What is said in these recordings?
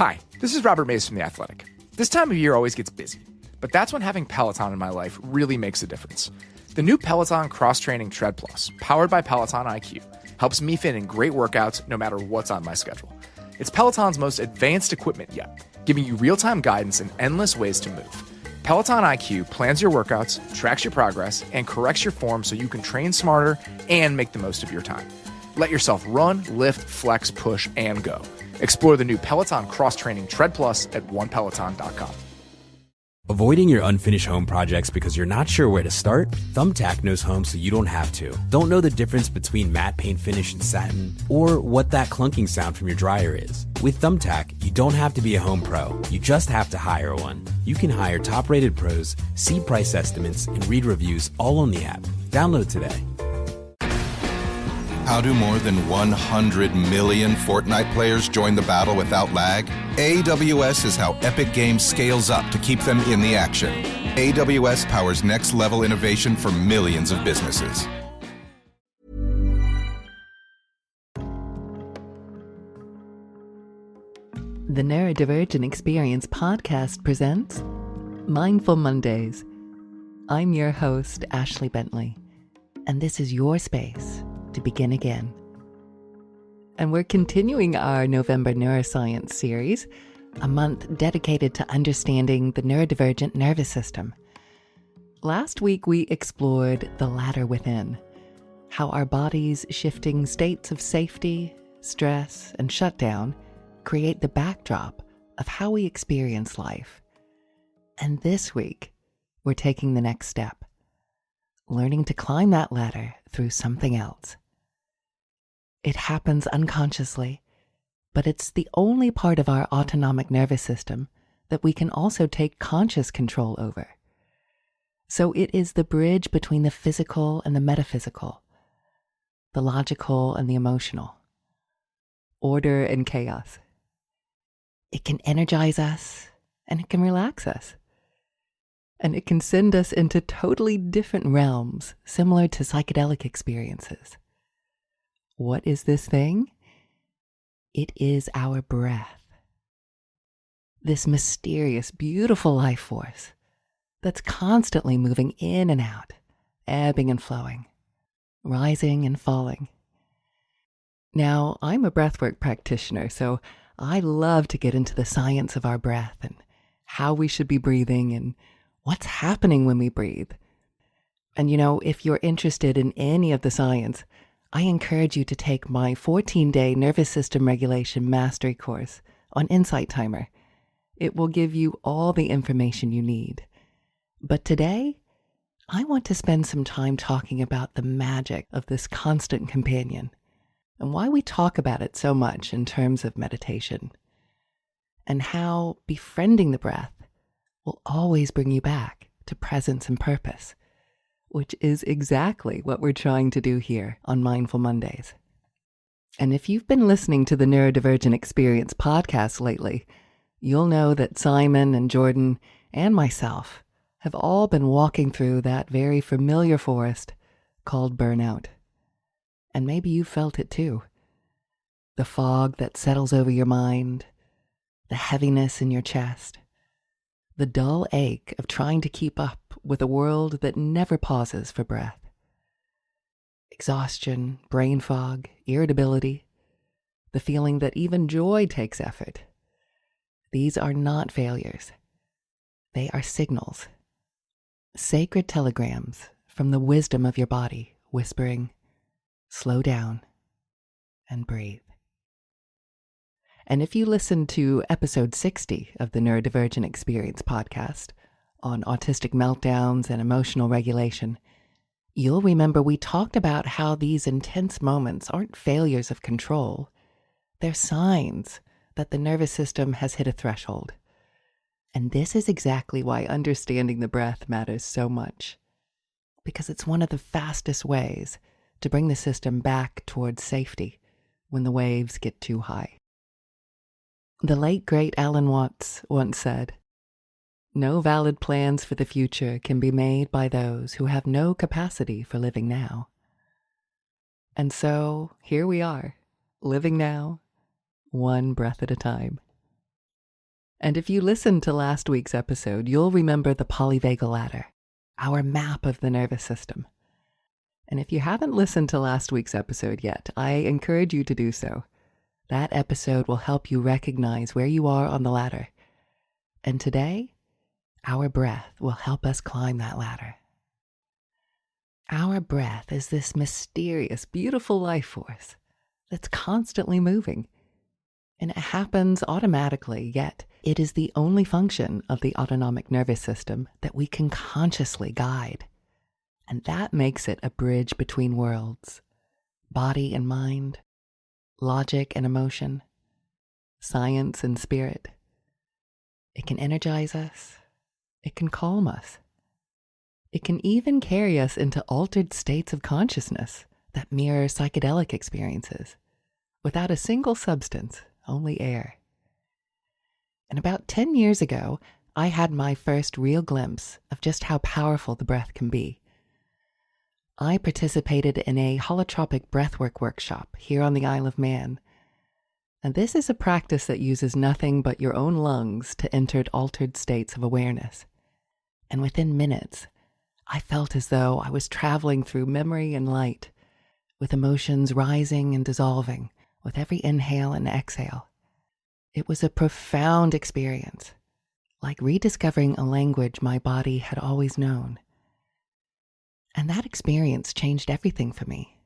Hi, this is Robert Mays from The Athletic. This time of year always gets busy, but that's when having Peloton in my life really makes a difference. The new Peloton Cross-Training Tread Plus, powered by Peloton IQ, helps me fit in great workouts no matter what's on my schedule. It's Peloton's most advanced equipment yet, giving you real-time guidance and endless ways to move. Peloton IQ plans your workouts, tracks your progress, and corrects your form so you can train smarter and make the most of your time. Let yourself run, lift, flex, push, and go. Explore the new Peloton Cross-Training Tread Plus at onepeloton.com. Avoiding your unfinished home projects because you're not sure where to start? Thumbtack knows home so you don't have to. Don't know the difference between matte paint finish and satin? Or what that clunking sound from your dryer is? With Thumbtack, you don't have to be a home pro. You just have to hire one. You can hire top-rated pros, see price estimates, and read reviews all on the app. Download today. How do more than 100 million Fortnite players join the battle without lag? AWS is how Epic Games scales up to keep them in the action. AWS powers next-level innovation for millions of businesses. The Neurodivergent Experience podcast presents Mindful Mondays. I'm your host, Ashley Bentley, and this is your space to begin again. And we're continuing our November Neuroscience series, a month dedicated to understanding the neurodivergent nervous system. Last week, we explored the ladder within, how our body's shifting states of safety, stress, and shutdown create the backdrop of how we experience life. And this week, we're taking the next step, learning to climb that ladder through something else. It happens unconsciously, but it's the only part of our autonomic nervous system that we can also take conscious control over. So it is the bridge between the physical and the metaphysical, the logical and the emotional, order and chaos. It can energize us, and it can relax us. And it can send us into totally different realms, similar to psychedelic experiences. What is this thing? It is our breath. This mysterious, beautiful life force that's constantly moving in and out, ebbing and flowing, rising and falling. Now, I'm a breathwork practitioner, so I love to get into the science of our breath and how we should be breathing and what's happening when we breathe. And if you're interested in any of the science, I encourage you to take my 14-day nervous system regulation mastery course on Insight Timer. It will give you all the information you need. But today, I want to spend some time talking about the magic of this constant companion and why we talk about it so much in terms of meditation, and how befriending the breath will always bring you back to presence and purpose, which is exactly what we're trying to do here on Mindful Mondays. And if you've been listening to the Neurodivergent Experience podcast lately, you'll know that Simon and Jordan and myself have all been walking through that very familiar forest called burnout. And maybe you felt it too. The fog that settles over your mind, the heaviness in your chest, the dull ache of trying to keep up with a world that never pauses for breath. Exhaustion, brain fog, irritability, the feeling that even joy takes effort. These are not failures. They are signals. Sacred telegrams from the wisdom of your body, whispering, slow down and breathe. And if you listen to episode 60 of the Neurodivergent Experience podcast on autistic meltdowns and emotional regulation, you'll remember we talked about how these intense moments aren't failures of control. They're signs that the nervous system has hit a threshold. And this is exactly why understanding the breath matters so much, because it's one of the fastest ways to bring the system back towards safety when the waves get too high. The late, great Alan Watts once said, "No valid plans for the future can be made by those who have no capacity for living now." And so, here we are, living now, one breath at a time. And if you listened to last week's episode, you'll remember the polyvagal ladder, our map of the nervous system. And if you haven't listened to last week's episode yet, I encourage you to do so. That episode will help you recognize where you are on the ladder. And today, our breath will help us climb that ladder. Our breath is this mysterious, beautiful life force that's constantly moving. And it happens automatically, yet it is the only function of the autonomic nervous system that we can consciously guide. And that makes it a bridge between worlds, body and mind, logic and emotion, science and spirit. It can energize us. It can calm us. It can even carry us into altered states of consciousness that mirror psychedelic experiences, without a single substance, only air. And about 10 years ago, I had my first real glimpse of just how powerful the breath can be. I participated in a holotropic breathwork workshop here on the Isle of Man. And this is a practice that uses nothing but your own lungs to enter altered states of awareness. And within minutes, I felt as though I was traveling through memory and light, with emotions rising and dissolving with every inhale and exhale. It was a profound experience, like rediscovering a language my body had always known. And that experience changed everything for me.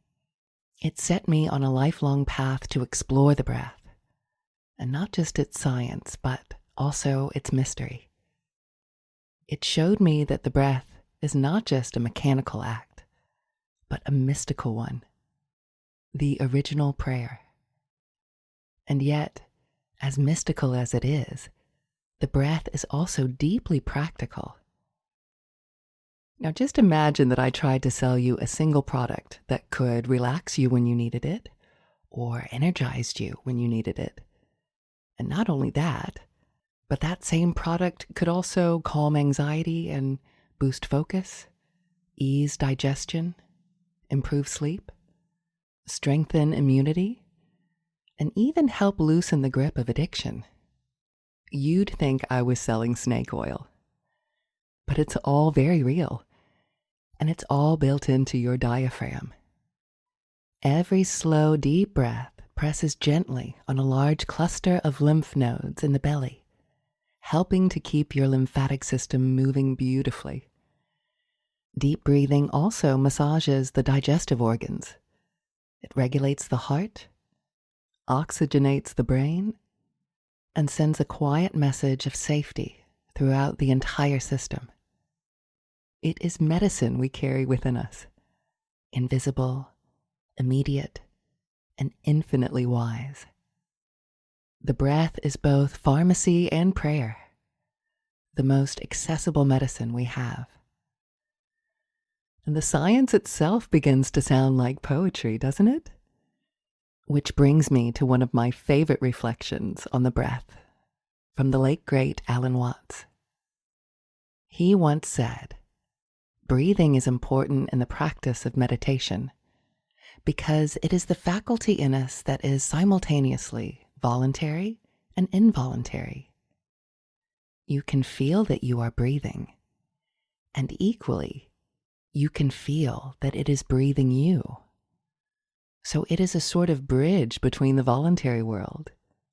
It set me on a lifelong path to explore the breath, and not just its science, but also its mystery. It showed me that the breath is not just a mechanical act, but a mystical one, the original prayer. And yet, as mystical as it is, the breath is also deeply practical. Now just imagine that I tried to sell you a single product that could relax you when you needed it, or energized you when you needed it. And not only that, but that same product could also calm anxiety and boost focus, ease digestion, improve sleep, strengthen immunity, and even help loosen the grip of addiction. You'd think I was selling snake oil. But it's all very real, and it's all built into your diaphragm. Every slow, deep breath presses gently on a large cluster of lymph nodes in the belly, helping to keep your lymphatic system moving beautifully. Deep breathing also massages the digestive organs. It regulates the heart, oxygenates the brain, and sends a quiet message of safety throughout the entire system. It is medicine we carry within us, invisible, immediate, and infinitely wise. The breath is both pharmacy and prayer, the most accessible medicine we have. And the science itself begins to sound like poetry, doesn't it? Which brings me to one of my favorite reflections on the breath from the late great Alan Watts. He once said, "Breathing is important in the practice of meditation because it is the faculty in us that is simultaneously voluntary and involuntary. You can feel that you are breathing, and equally, you can feel that it is breathing you. So it is a sort of bridge between the voluntary world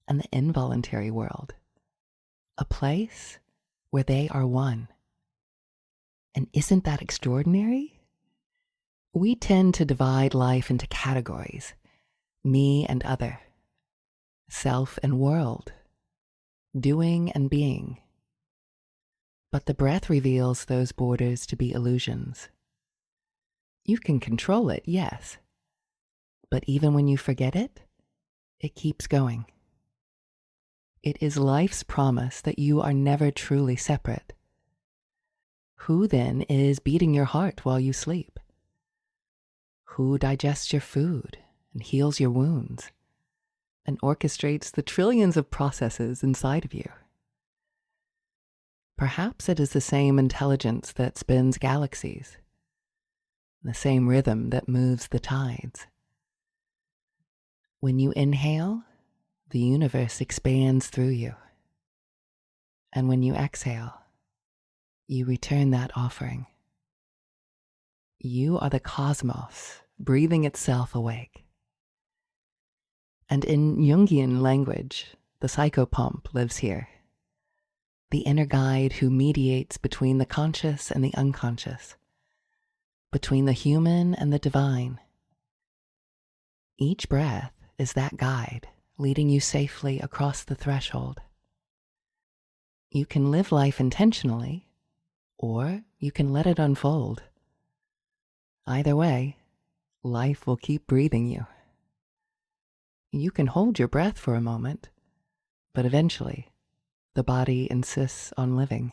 and the involuntary world, a place where they are one." And isn't that extraordinary? We tend to divide life into categories, me and other, self and world, doing and being. But the breath reveals those borders to be illusions. You can control it, yes, but even when you forget it, it keeps going. It is life's promise that you are never truly separate. Who then is beating your heart while you sleep? Who digests your food and heals your wounds and orchestrates the trillions of processes inside of you? Perhaps it is the same intelligence that spins galaxies, the same rhythm that moves the tides. When you inhale, the universe expands through you. And when you exhale, you return that offering. You are the cosmos breathing itself awake. And in Jungian language, the psychopomp lives here, the inner guide who mediates between the conscious and the unconscious, between the human and the divine. Each breath is that guide leading you safely across the threshold. You can live life intentionally, or you can let it unfold. Either way, life will keep breathing you. You can hold your breath for a moment, but eventually, the body insists on living.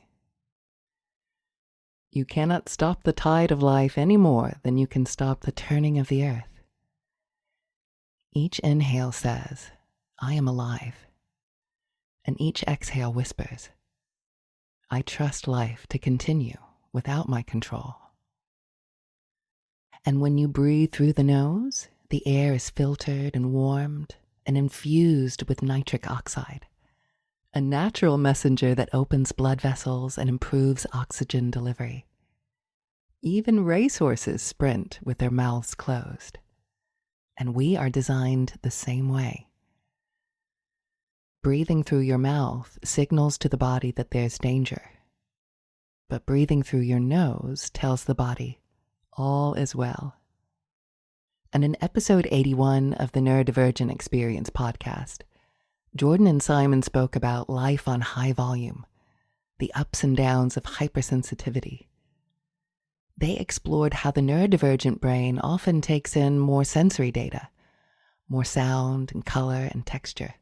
You cannot stop the tide of life any more than you can stop the turning of the earth. Each inhale says, I am alive. And each exhale whispers, I trust life to continue without my control. And when you breathe through the nose, the air is filtered and warmed and infused with nitric oxide, a natural messenger that opens blood vessels and improves oxygen delivery. Even racehorses sprint with their mouths closed, and we are designed the same way. Breathing through your mouth signals to the body that there's danger, but breathing through your nose tells the body all is well. And in episode 81 of the Neurodivergent Experience podcast, Jordan and Simon spoke about life on high volume, the ups and downs of hypersensitivity. They explored how the neurodivergent brain often takes in more sensory data, more sound and color and texture,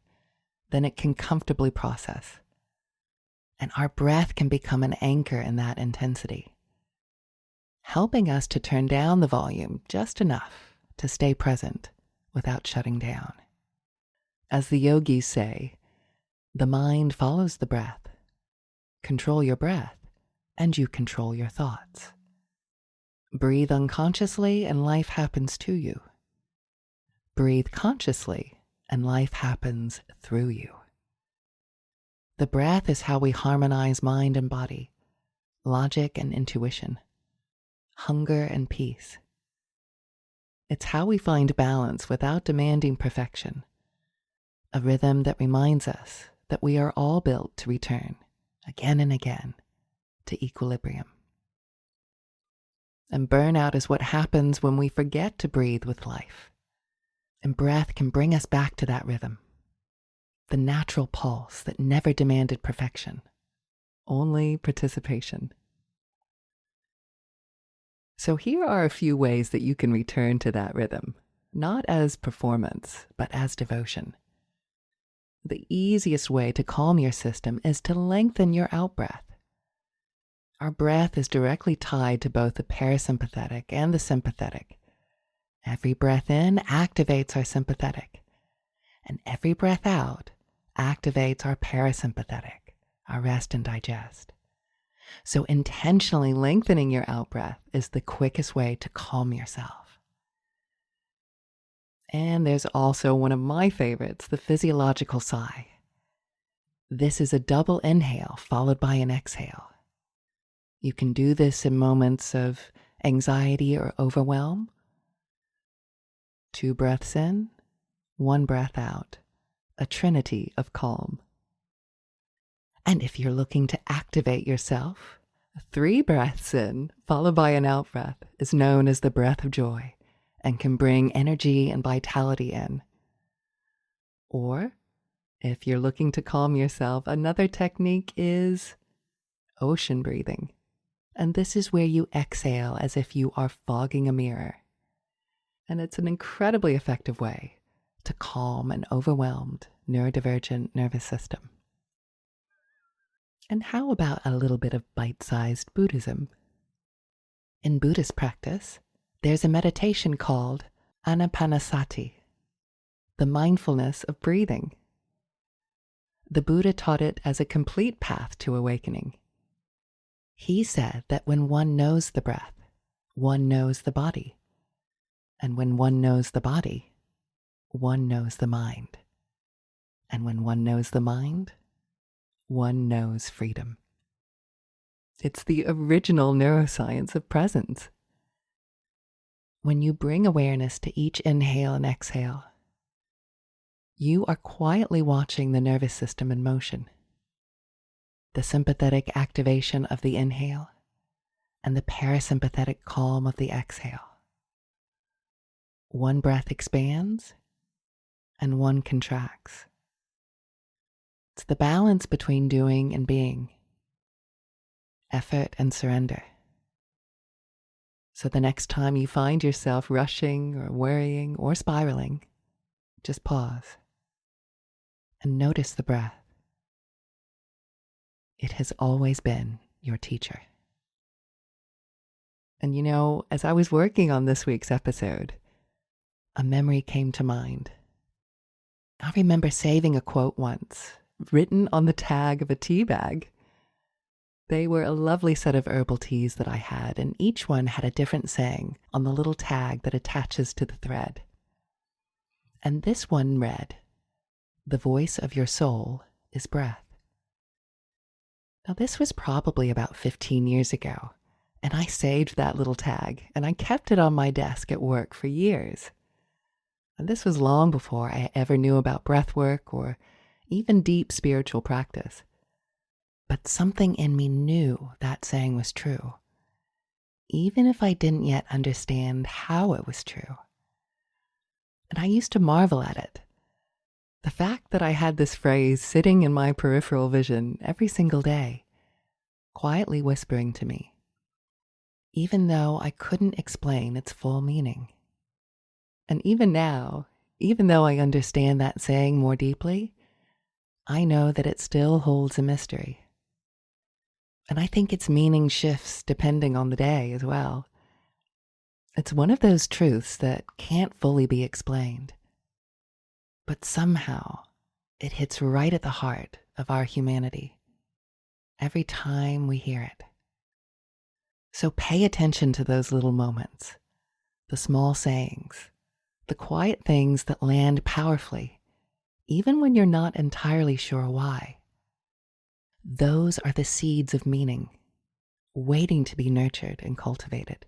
than it can comfortably process. And our breath can become an anchor in that intensity, helping us to turn down the volume just enough to stay present without shutting down. As the yogis say, the mind follows the breath. Control your breath, and you control your thoughts. Breathe unconsciously, and life happens to you. Breathe consciously, and life happens through you. The breath is how we harmonize mind and body, logic and intuition, hunger and peace. It's how we find balance without demanding perfection, a rhythm that reminds us that we are all built to return, again and again, to equilibrium. And burnout is what happens when we forget to breathe with life. And breath can bring us back to that rhythm, the natural pulse that never demanded perfection, only participation. So here are a few ways that you can return to that rhythm, not as performance, but as devotion. The easiest way to calm your system is to lengthen your out-breath. Our breath is directly tied to both the parasympathetic and the sympathetic. Every breath in activates our sympathetic, and every breath out activates our parasympathetic, our rest and digest. So intentionally lengthening your out-breath is the quickest way to calm yourself. And there's also one of my favorites, the physiological sigh. This is a double inhale followed by an exhale. You can do this in moments of anxiety or overwhelm. 2 breaths in, 1 breath out, a trinity of calm. And if you're looking to activate yourself, 3 breaths in, followed by an out breath, is known as the breath of joy and can bring energy and vitality in. Or, if you're looking to calm yourself, another technique is ocean breathing. And this is where you exhale as if you are fogging a mirror. And it's an incredibly effective way to calm an overwhelmed neurodivergent nervous system. And how about a little bit of bite-sized Buddhism? In Buddhist practice, there's a meditation called anapanasati, the mindfulness of breathing. The Buddha taught it as a complete path to awakening. He said that when one knows the breath, one knows the body. And when one knows the body, one knows the mind. And when one knows the mind, one knows freedom. It's the original neuroscience of presence. When you bring awareness to each inhale and exhale, you are quietly watching the nervous system in motion. The sympathetic activation of the inhale and the parasympathetic calm of the exhale. One breath expands and one contracts. It's the balance between doing and being, effort and surrender. So the next time you find yourself rushing or worrying or spiraling, just pause and notice the breath. It has always been your teacher. And you know, as I was working on this week's episode, a memory came to mind. I remember saving a quote once, written on the tag of a tea bag. They were a lovely set of herbal teas that I had, and each one had a different saying on the little tag that attaches to the thread. And this one read, "The voice of your soul is breath." Now this was probably about 15 years ago, and I saved that little tag, and I kept it on my desk at work for years. And this was long before I ever knew about breath work or even deep spiritual practice. But something in me knew that saying was true, even if I didn't yet understand how it was true. And I used to marvel at it. The fact that I had this phrase sitting in my peripheral vision every single day, quietly whispering to me, even though I couldn't explain its full meaning. And even now, even though I understand that saying more deeply, I know that it still holds a mystery. And I think its meaning shifts depending on the day as well. It's one of those truths that can't fully be explained. But somehow, it hits right at the heart of our humanity every time we hear it. So pay attention to those little moments, the small sayings, the quiet things that land powerfully, even when you're not entirely sure why. Those are the seeds of meaning, waiting to be nurtured and cultivated.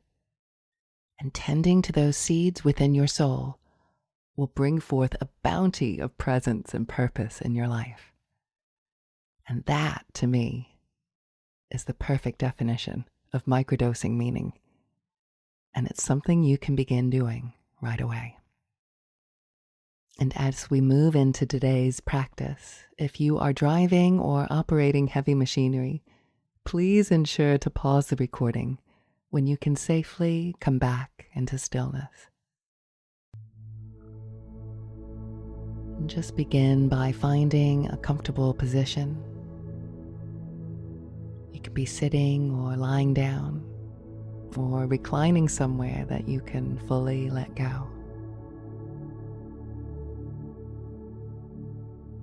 And tending to those seeds within your soul will bring forth a bounty of presence and purpose in your life. And that, to me, is the perfect definition of microdosing meaning. And it's something you can begin doing right away. And as we move into today's practice, if you are driving or operating heavy machinery, please ensure to pause the recording when you can safely come back into stillness. And just begin by finding a comfortable position. You can be sitting or lying down, or reclining somewhere that you can fully let go.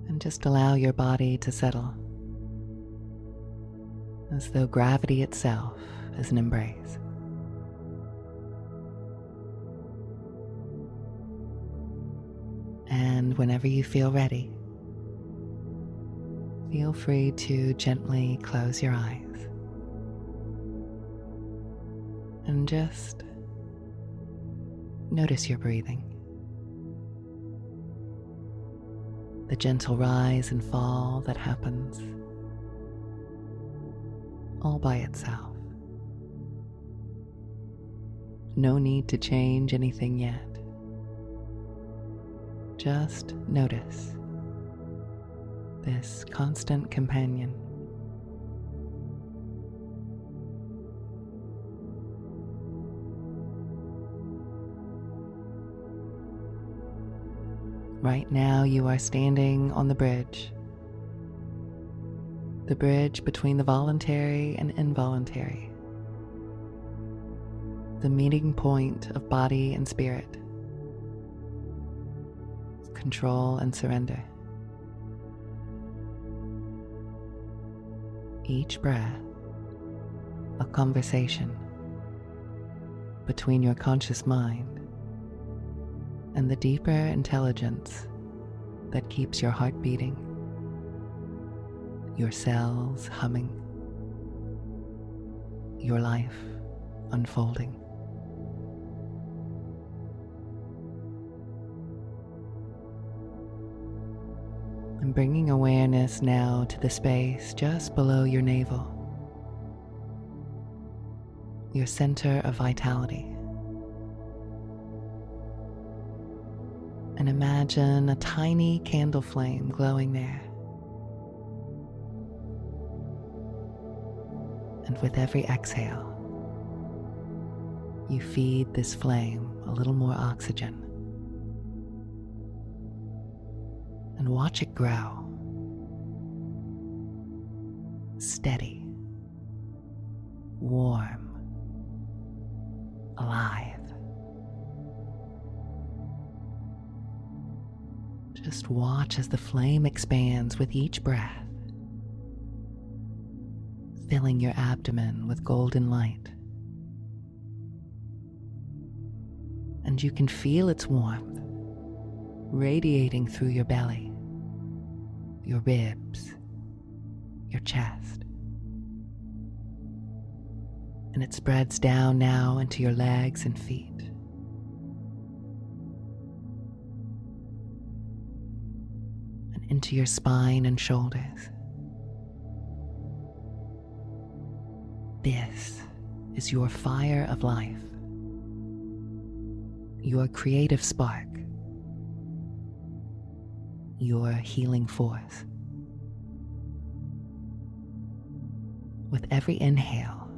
And just allow your body to settle, as though gravity itself is an embrace. And whenever you feel ready, feel free to gently close your eyes and just notice your breathing. The gentle rise and fall that happens all by itself. No need to change anything yet. Just notice this constant companion. Right now you are standing on the bridge between the voluntary and involuntary, the meeting point of body and spirit, control and surrender. Each breath, a conversation between your conscious mind and the deeper intelligence that keeps your heart beating. your cells humming, your life unfolding. And bringing awareness now to the space just below your navel, your center of vitality. And imagine a tiny candle flame glowing there. And with every exhale, you feed this flame a little more oxygen. And watch it grow. Steady, warm, alive. Just watch as the flame expands with each breath, filling your abdomen with golden light. And you can feel its warmth radiating through your belly, your ribs, your chest. And it spreads down now into your legs and feet. And into your spine and shoulders. This is your fire of life, your creative spark, your healing force. With every inhale,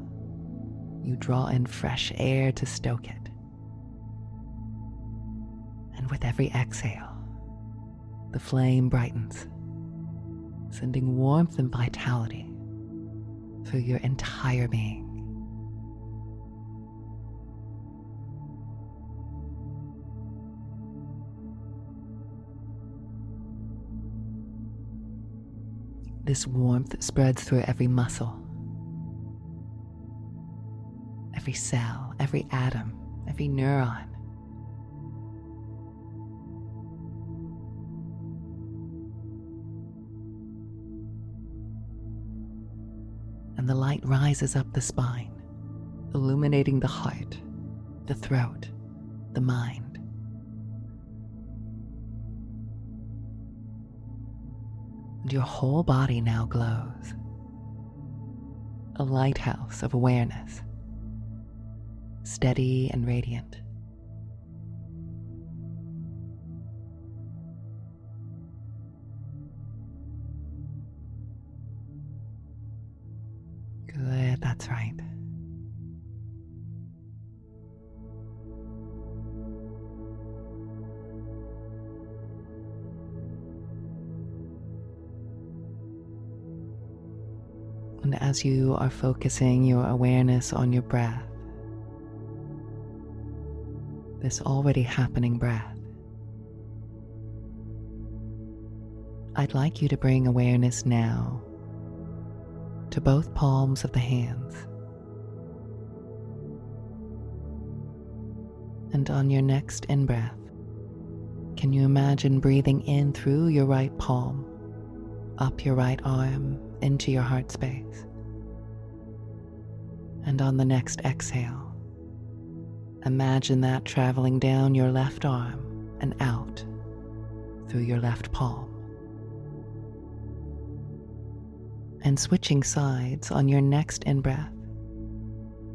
you draw in fresh air to stoke it. And with every exhale, the flame brightens, sending warmth and vitality through your entire being. This warmth spreads through every muscle, every cell, every atom, every neuron. And the light rises up the spine, illuminating the heart, the throat, the mind. And your whole body now glows, a lighthouse of awareness, steady and radiant. Good, that's right. And as you are focusing your awareness on your breath, this already happening breath, I'd like you to bring awareness now to both palms of the hands. And on your next in-breath, can you imagine breathing in through your right palm, up your right arm, into your heart space? And on the next exhale, imagine that traveling down your left arm and out through your left palm. And switching sides on your next in-breath,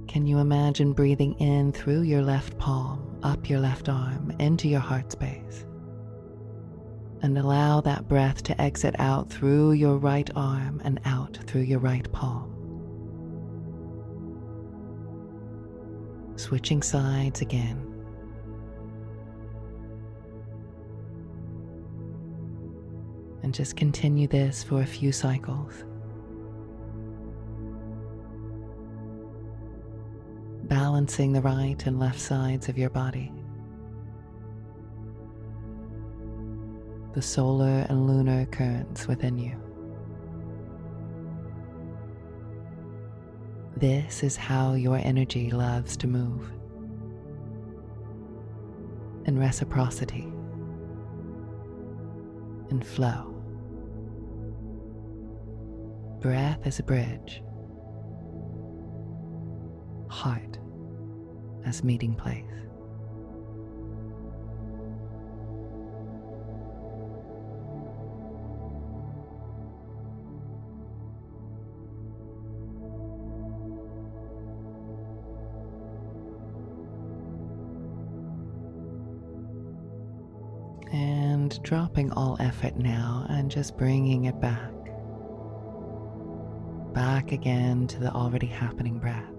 can you imagine breathing in through your left palm, up your left arm, into your heart space? And allow that breath to exit out through your right arm and out through your right palm. Switching sides again. And just continue this for a few cycles. Balancing the right and left sides of your body. The solar and lunar currents within you. This is how your energy loves to move. In reciprocity, in flow. breath as a bridge, heart as meeting place. And dropping all effort now and just bringing it back again to the already happening breath.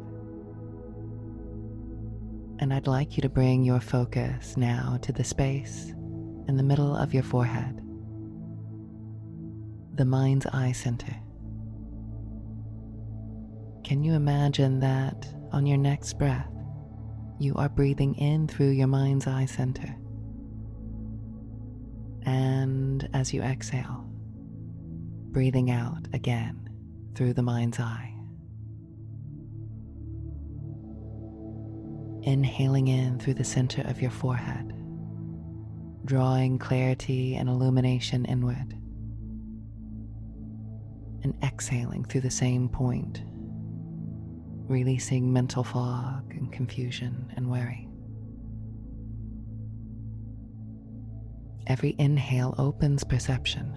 And I'd like you to bring your focus now to the space in the middle of your forehead, the mind's eye center. Can you imagine that on your next breath, you are breathing in through your mind's eye center? And as you exhale, breathing out again through the mind's eye. Inhaling in through the center of your forehead, drawing clarity and illumination inward. And exhaling through the same point, releasing mental fog and confusion and worry. Every inhale opens perception,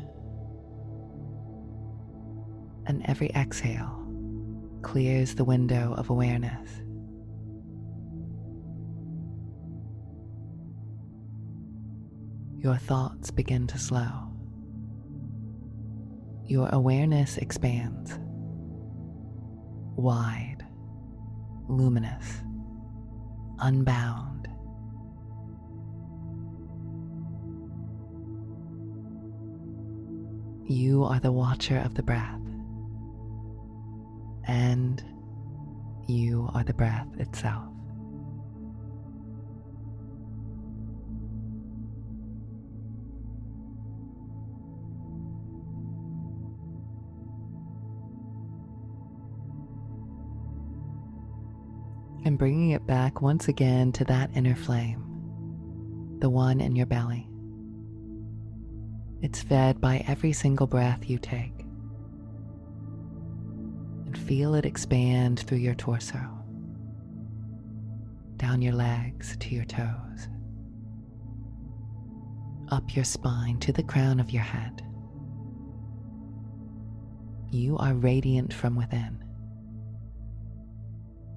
and every exhale clears the window of awareness. Your thoughts begin to slow. Your awareness expands, wide, luminous, unbound. You are the watcher of the breath, and you are the breath itself. And bringing it back once again to that inner flame, the one in your belly. It's fed by every single breath you take. And feel it expand through your torso, down your legs to your toes, up your spine to the crown of your head. You are radiant from within,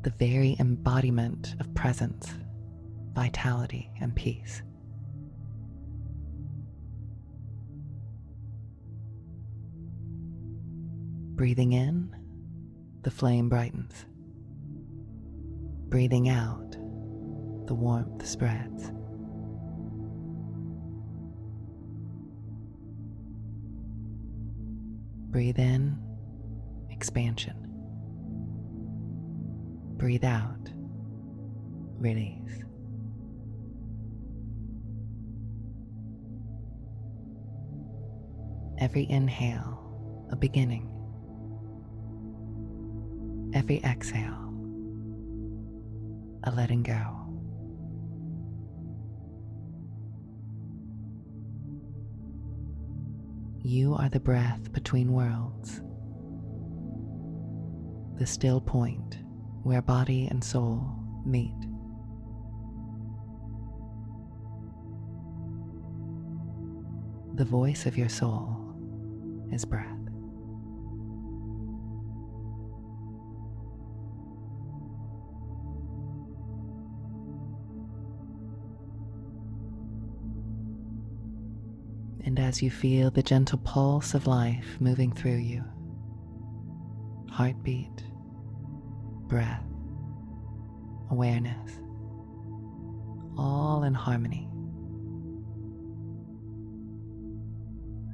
the very embodiment of presence, vitality, and peace. Breathing in, the flame brightens. Breathing out, the warmth spreads. Breathe in, expansion. Breathe out, release. Every inhale, a beginning. Every exhale, a letting go. You are the breath between worlds, the still point where body and soul meet. The voice of your soul is breath. And as you feel the gentle pulse of life moving through you, heartbeat, breath, awareness, all in harmony.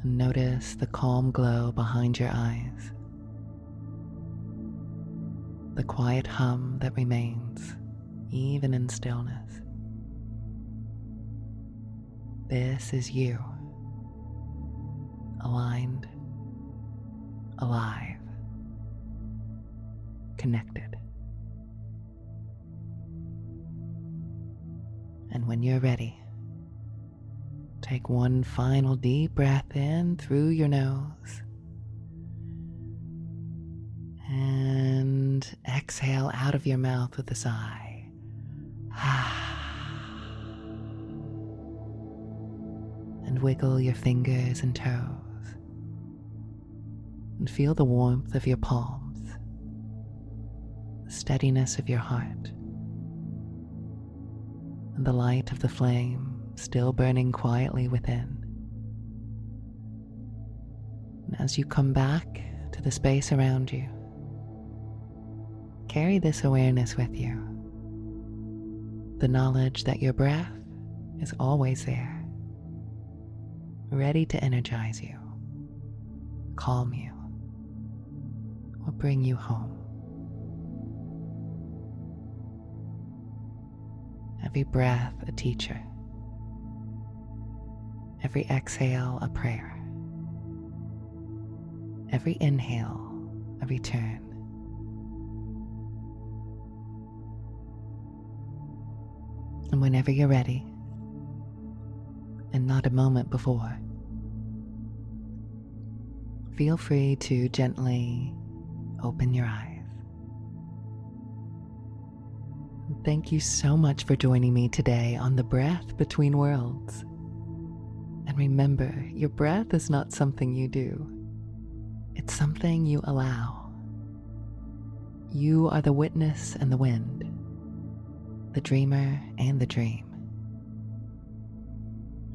And notice the calm glow behind your eyes, the quiet hum that remains even in stillness. This is you. Aligned, alive, connected. And when you're ready, take one final deep breath in through your nose exhale out of your mouth with a sigh. And wiggle your fingers and toes. And feel the warmth of your palms, the steadiness of your heart, and the light of the flame still burning quietly within. And as you come back to the space around you, carry this awareness with you. The knowledge that your breath is always there, ready to energize you, calm you, or bring you home. Every breath a teacher, every exhale a prayer, every inhale a return. And whenever you're ready, and not a moment before, feel free to gently open your eyes. Thank you so much for joining me today on The Breath Between Worlds. And remember, your breath is not something you do. It's something you allow. You are the witness and the wind, the dreamer and the dream.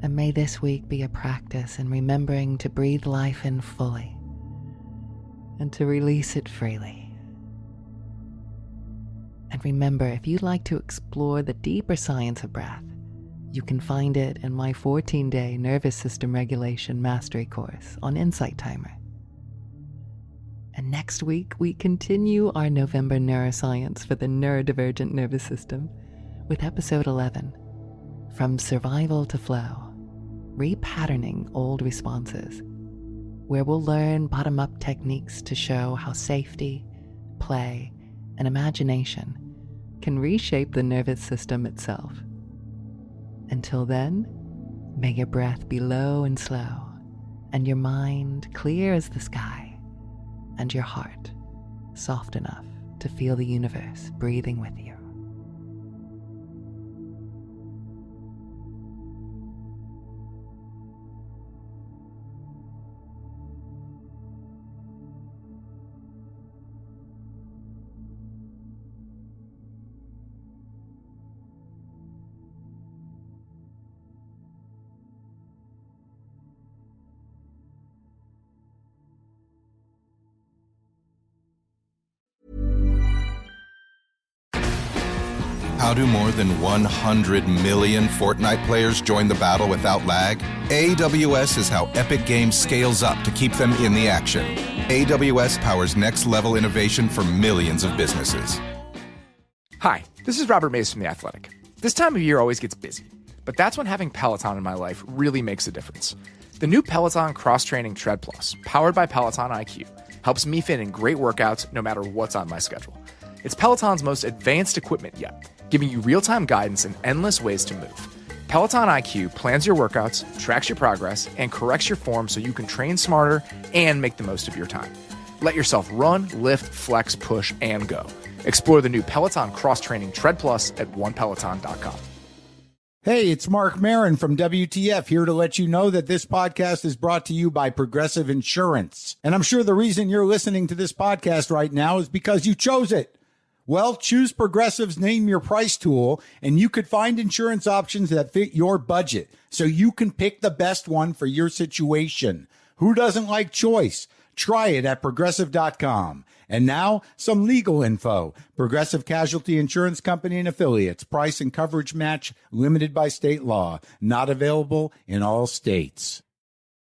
And may this week be a practice in remembering to breathe life in fully and to release it freely. And remember, if you'd like to explore the deeper science of breath, you can find it in my 14-day nervous system regulation mastery course on Insight Timer. And next week, we continue our November Neuroscience for the neurodivergent nervous system with episode 11, From Survival to Flow, Repatterning Old Responses, where we'll learn bottom-up techniques to show how safety, play, and imagination can reshape the nervous system itself. Until then, may your breath be low and slow, and your mind clear as the sky, and your heart soft enough to feel the universe breathing with you. How do more than 100 million Fortnite players join the battle without lag? AWS is how Epic Games scales up to keep them in the action. AWS powers next-level innovation for millions of businesses. Hi, this is Robert Mays from The Athletic. This time of year always gets busy, but that's when having Peloton in my life really makes a difference. The new Peloton Cross-Training Tread Plus, powered by Peloton IQ, helps me fit in great workouts no matter what's on my schedule. It's Peloton's most advanced equipment yet, giving you real-time guidance and endless ways to move. Peloton IQ plans your workouts, tracks your progress, and corrects your form so you can train smarter and make the most of your time. Let yourself run, lift, flex, push, and go. Explore the new Peloton Cross-Training Tread Plus at onepeloton.com. Hey, it's Mark Marin from WTF here to let you know that this podcast is brought to you by Progressive Insurance. And I'm sure the reason you're listening to this podcast right now is because you chose it. Well, choose Progressive's Name Your Price tool, and you could find insurance options that fit your budget, so you can pick the best one for your situation. Who doesn't like choice? Try it at Progressive.com. And now, some legal info. Progressive Casualty Insurance Company and Affiliates. Price and coverage match limited by state law. Not available in all states.